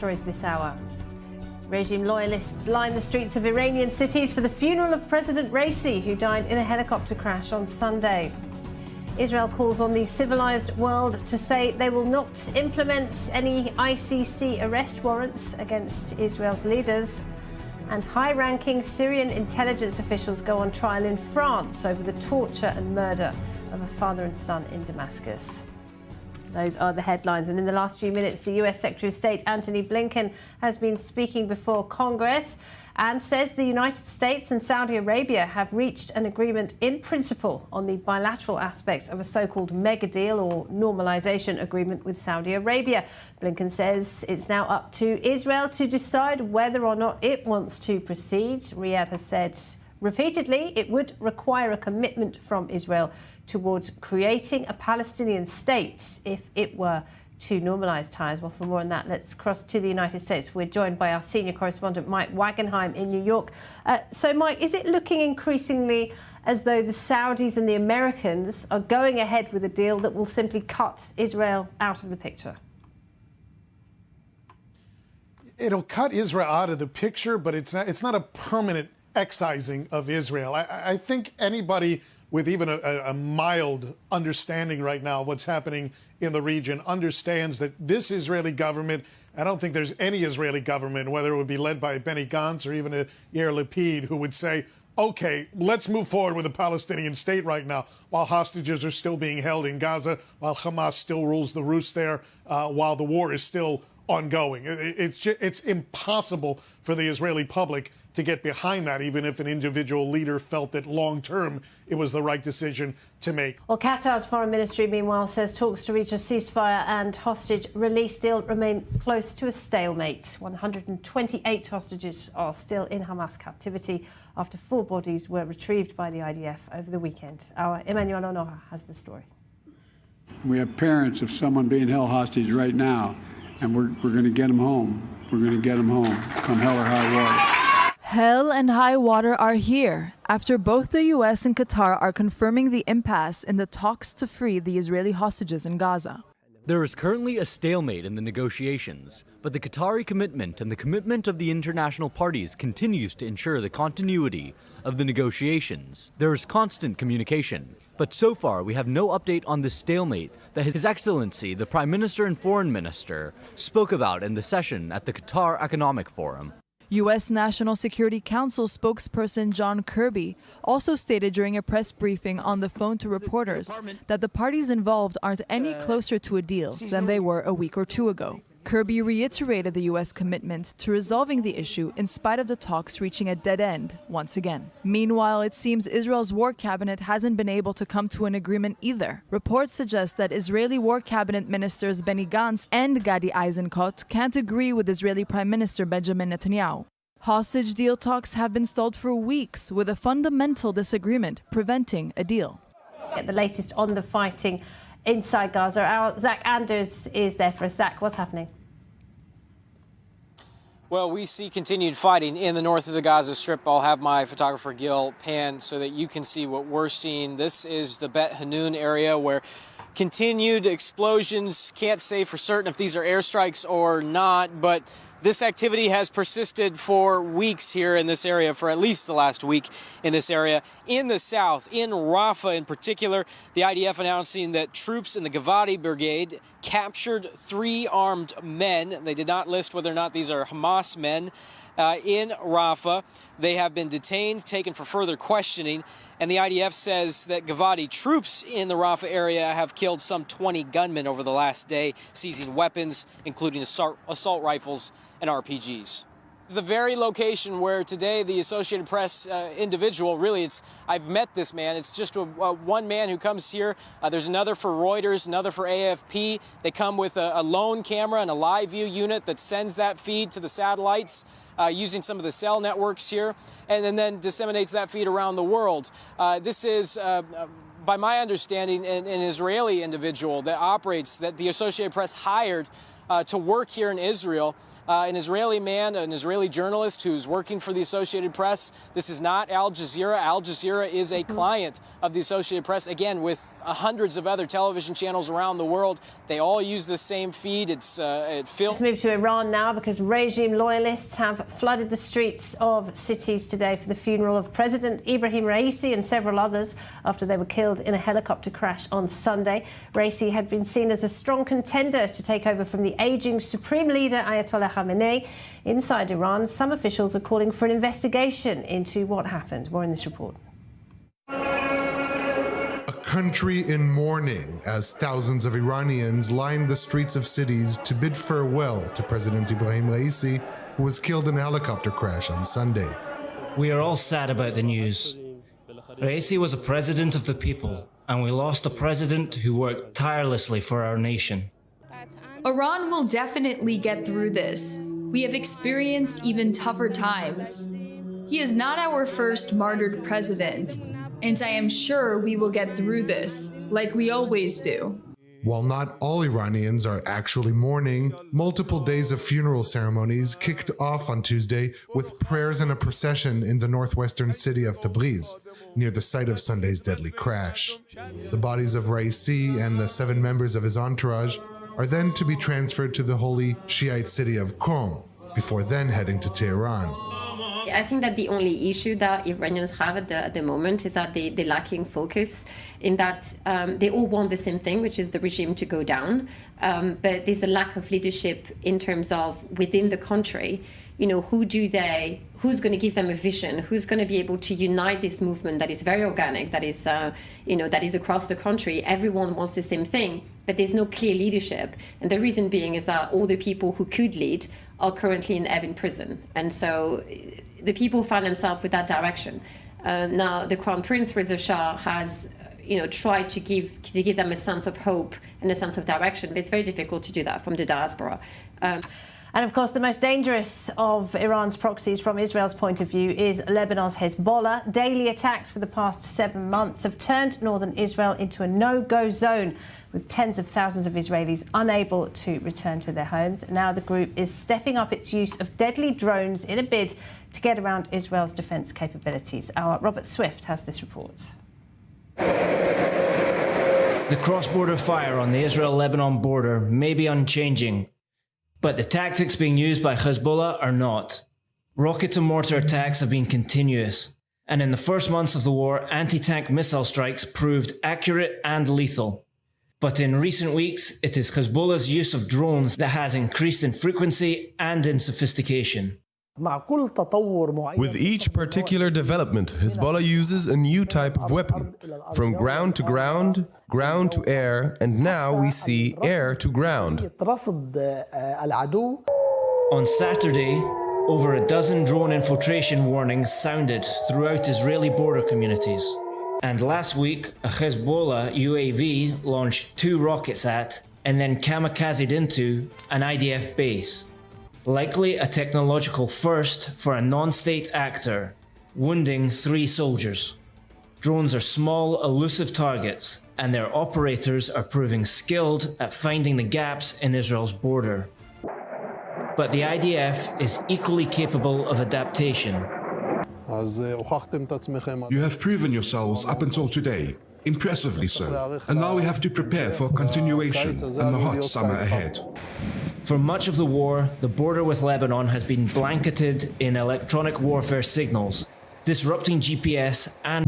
stories this hour. Regime loyalists line the streets of Iranian cities for the funeral of President Raisi, who died in a helicopter crash on Sunday. Israel calls on the civilized world to say they will not implement any ICC arrest warrants against Israel's leaders. And high-ranking Syrian intelligence officials go on trial in France over the torture and murder of a father and son in Damascus. Those are the headlines. And in the last few minutes, the US Secretary of State Antony Blinken has been speaking before Congress and says the United States and Saudi Arabia have reached an agreement in principle on the bilateral aspects of a so-called mega deal or normalization agreement with Saudi Arabia. Blinken says it's now up to Israel to decide whether or not it wants to proceed. Riyadh has said repeatedly it would require a commitment from Israel towards creating a Palestinian state if it were to normalise ties. Well, for more on that, let's cross to the United States. We're joined by our senior correspondent, Mike Wagenheim in New York. So, Mike, is it looking increasingly as though the Saudis and the Americans are going ahead with a deal that will simply cut Israel out of the picture? It'll cut Israel out of the picture, but it's not a permanent excising of Israel. I think anybody with even a mild understanding right now of what's happening in the region understands that this Israeli government, I don't think there's any Israeli government, whether it would be led by Benny Gantz or even a Yair Lapid, who would say, okay, let's move forward with a Palestinian state right now while hostages are still being held in Gaza, while Hamas still rules the roost there, while the war is still ongoing. It's impossible for the Israeli public to get behind that, even if an individual leader felt that long-term it was the right decision to make. Well, Qatar's foreign ministry, meanwhile, says talks to reach a ceasefire and hostage release deal remain close to a stalemate. 128 hostages are still in Hamas captivity after 4 bodies were retrieved by the IDF over the weekend. Our Emmanuel Onoha has the story. We have parents of someone being held hostage right now, and we're going to get them home. We're going to get them home, come hell or high water. Hell and high water are here after both the U.S. and Qatar are confirming the impasse in the talks to free the Israeli hostages in Gaza. There is currently a stalemate in the negotiations, but the Qatari commitment and the commitment of the international parties continues to ensure the continuity of the negotiations. There is constant communication, but so far we have no update on this stalemate that His Excellency, the Prime Minister and Foreign Minister, spoke about in the session at the Qatar Economic Forum. U.S. National Security Council spokesperson John Kirby also stated during a press briefing on the phone to reporters that the parties involved aren't any closer to a deal than they were a week or 2 ago. Kirby reiterated the U.S. commitment to resolving the issue in spite of the talks reaching a dead end once again. Meanwhile, it seems Israel's war cabinet hasn't been able to come to an agreement either. Reports suggest that Israeli war cabinet ministers Benny Gantz and Gadi Eisenkot can't agree with Israeli Prime Minister Benjamin Netanyahu. Hostage deal talks have been stalled for weeks, with a fundamental disagreement preventing a deal. Get the latest on the fighting inside Gaza. Our Zach Anders is there for us. Zach, what's happening? Well, we see continued fighting in the north of the Gaza Strip. I'll have my photographer Gil pan so that you can see what we're seeing. This is the Bet Hanun area where continued explosions. Can't say for certain if these are airstrikes or not, but this activity has persisted for weeks here in this area, for at least the last week in this area. In the south, in Rafah in particular, the IDF announcing that troops in the Givati Brigade captured 3 armed men. They did not list whether or not these are Hamas men in Rafah. They have been detained, taken for further questioning, and the IDF says that Givati troops in the Rafah area have killed some 20 gunmen over the last day, seizing weapons, including assault rifles and RPGs. The very location where today the Associated Press individual, I've met this man. It's just one man who comes here. There's another for Reuters, another for AFP. They come with a lone camera and a live view unit that sends that feed to the satellites using some of the cell networks here, and then disseminates that feed around the world. This is, by my understanding, an Israeli individual that operates, that the Associated Press hired to work here in Israel. An Israeli man, an Israeli journalist who's working for the Associated Press. This is not Al Jazeera. Al Jazeera is a client of the Associated Press, again, with hundreds of other television channels around the world. They all use the same feed. Let's move to Iran now, because regime loyalists have flooded the streets of cities today for the funeral of President Ibrahim Raisi and several others after they were killed in a helicopter crash on Sunday. Raisi had been seen as a strong contender to take over from the aging supreme leader Ayatollah Khamenei. Inside Iran, some officials are calling for an investigation into what happened. More in this report. A country in mourning as thousands of Iranians lined the streets of cities to bid farewell to President Ibrahim Raisi, who was killed in a helicopter crash on Sunday. We are all sad about the news. Raisi was a president of the people, and we lost a president who worked tirelessly for our nation. Iran will definitely get through this. We have experienced even tougher times. He is not our first martyred president, and I am sure we will get through this, like we always do. While not all Iranians are actually mourning, multiple days of funeral ceremonies kicked off on Tuesday with prayers and a procession in the northwestern city of Tabriz, near the site of Sunday's deadly crash. The bodies of Raisi and the 7 members of his entourage are then to be transferred to the holy Shiite city of Qom, before then heading to Tehran. I think that the only issue that Iranians have at the moment is that they're lacking focus, in that they all want the same thing, which is the regime to go down. But there's a lack of leadership in terms of within the country. You know, who's going to give them a vision? Who's going to be able to unite this movement that is very organic, that is, that is across the country? Everyone wants the same thing, but there's no clear leadership. And the reason being is that all the people who could lead are currently in prison. And so the people find themselves with that direction. Now, the Crown Prince, Reza Shah, has tried to give them a sense of hope and a sense of direction, but it's very difficult to do that from the diaspora. And of course, the most dangerous of Iran's proxies from Israel's point of view is Lebanon's Hezbollah. Daily attacks for the past 7 months have turned northern Israel into a no-go zone, with tens of thousands of Israelis unable to return to their homes. Now the group is stepping up its use of deadly drones in a bid to get around Israel's defence capabilities. Our Robert Swift has this report. The cross-border fire on the Israel-Lebanon border may be unchanging, but the tactics being used by Hezbollah are not. Rocket and mortar attacks have been continuous, and in the first months of the war, anti-tank missile strikes proved accurate and lethal. But in recent weeks, it is Hezbollah's use of drones that has increased in frequency and in sophistication. With each particular development, Hezbollah uses a new type of weapon, from ground to ground, ground to air, and now we see air to ground. On Saturday, over a dozen drone infiltration warnings sounded throughout Israeli border communities. And last week, a Hezbollah UAV launched 2 rockets at and then kamikazed into an IDF base. Likely a technological first for a non-state actor, wounding 3 soldiers. Drones are small, elusive targets, and their operators are proving skilled at finding the gaps in Israel's border. But the IDF is equally capable of adaptation. You have proven yourselves up until today, impressively so, and now we have to prepare for continuation and the hot summer ahead. For much of the war, the border with Lebanon has been blanketed in electronic warfare signals, disrupting GPS and